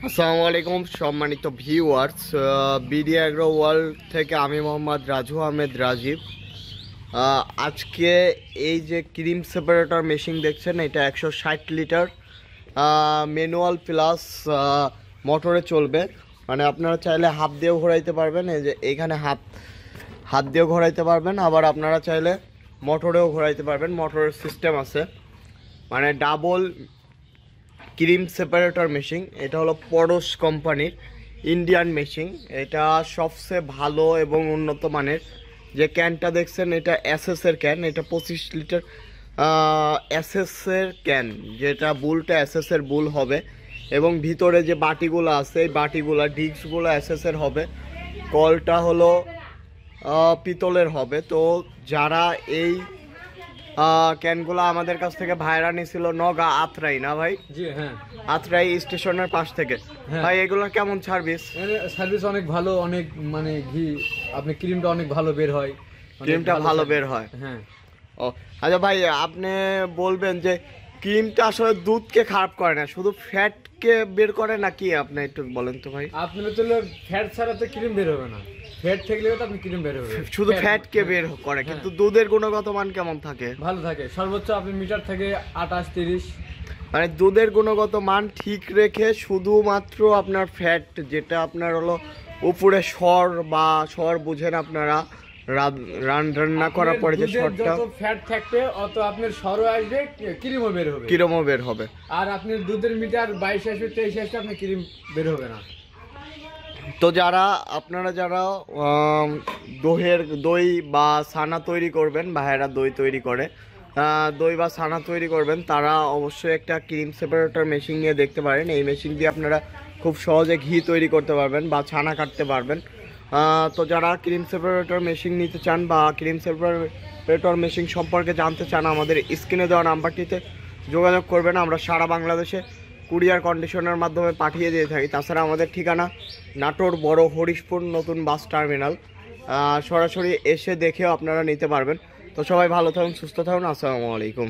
আসসালামু আলাইকুম সম্মানিত ভিউয়ার্স, বিডি অ্যাগ্রো ওয়ার্ল্ড থেকে আমি মোহাম্মদ রাজু আহমেদ রাজীব। আজকে এই যে ক্রিম সেপারেটর মেশিন দেখছেন, এটা 160 লিটার ম্যানুয়াল প্লাস মোটরে চলবে। মানে আপনারা চাইলে হাত দিয়েও ঘোরাইতে পারবেন, এই যে এইখানে হাত দিয়েও ঘোরাইতে পারবেন, আবার আপনারা চাইলে মোটরেও ঘোরাইতে পারবেন। মোটরের সিস্টেম আছে, মানে ডাবল ক্রিম সেপারেটর মেশিন। এটা হলো পরশ কোম্পানির ইন্ডিয়ান মেশিন। এটা সবচেয়ে ভালো এবং উন্নত মানের। যে ক্যানটা দেখছেন এটা এসএসের ক্যান, এটা 25 লিটার এসএসের ক্যান, যেটা বুলটা এসএসের বুল হবে। এবং ভিতরে যে বাটিগুলো আছে এই বাটিগুলো ডিস্কগুলো এসএসের হবে, কলটা হলো পিতলের হবে। তো যারা এই ক্যানগুলো আমাদের কাছ থেকে ভাইরা নিছিল নগা আত্রাই, না ভাই? জি হ্যাঁ, আত্রাই স্টেশনের পাশ থেকে। ভাই এগুলোর কেমন সার্ভিস? সার্ভিস অনেক ভালো, অনেক মানে ঘি আপনি ক্রিমটা অনেক ভালো বের হয়, ক্রিমটা ভালো বের হয়। হ্যাঁ। ও আচ্ছা ভাই, আপনি বলবেন যে ক্রিমটা আসলে দুধকে খারাপ করে না, শুধু ফ্যাটকে বের করে নাকি? আপনি একটু বলেন তো ভাই। আপনার তো ফ্যাট ছাড়া তো ক্রিম বের হবে না, ফ্যাট থাকলে তো আপনি ক্রিম বের হবে। শুধু ফ্যাটকে বের করে, কিন্তু দুধের গুণগত মান কেমন থাকে? ভালো থাকে, সর্বোচ্চ আপনি মিটার থেকে 28-30। মানে দুধের গুণগত মান ঠিক রেখে শুধুমাত্র আপনার ফ্যাট, যেটা আপনার হলো উপরে সর বা সর বুঝেন আপনারা, রান্না করার পরে যে সরটা, যত ফ্যাট থাকবে অত আপনার সরও আসবে, ক্রিমও বের হবে, কিরমও বের হবে। আর আপনার দুধের মিটার 22 আসবে 23 আসবে, আপনার ক্রিম বের হবে না। তো আপনারা যারা দই বা ছানা তৈরি করবেন, ভাইয়েরা দই তৈরি করে, দই বা ছানা তৈরি করবেন, তারা অবশ্যই একটা ক্রিম সেপারেটর মেশিন নিয়ে দেখতে পারেন। এই মেশিন দিয়ে আপনারা খুব সহজে ঘি তৈরি করতে পারবেন বা ছানা কাটতে পারবেন। তো যারা ক্রিম সেপারেটর মেশিন নিতে চান বা ক্রিম সেপারেটর মেশিন সম্পর্কে জানতে চান, আমাদের স্ক্রিনে দেওয়া নাম্বারটিতে যোগাযোগ করবেন। আমরা সারা বাংলাদেশে কুরিয়ার কন্ডিশনের মাধ্যমে পাঠিয়ে দিয়ে থাকি। তাছাড়া আমাদের ঠিকানা নাটোর বড় হরিশপুর নতুন বাস টার্মিনাল। সরাসরি এসে দেখেও আপনারা নিতে পারবেন। তো সবাই ভালো থাকুন, সুস্থ থাকুন। আসসালামু আলাইকুম।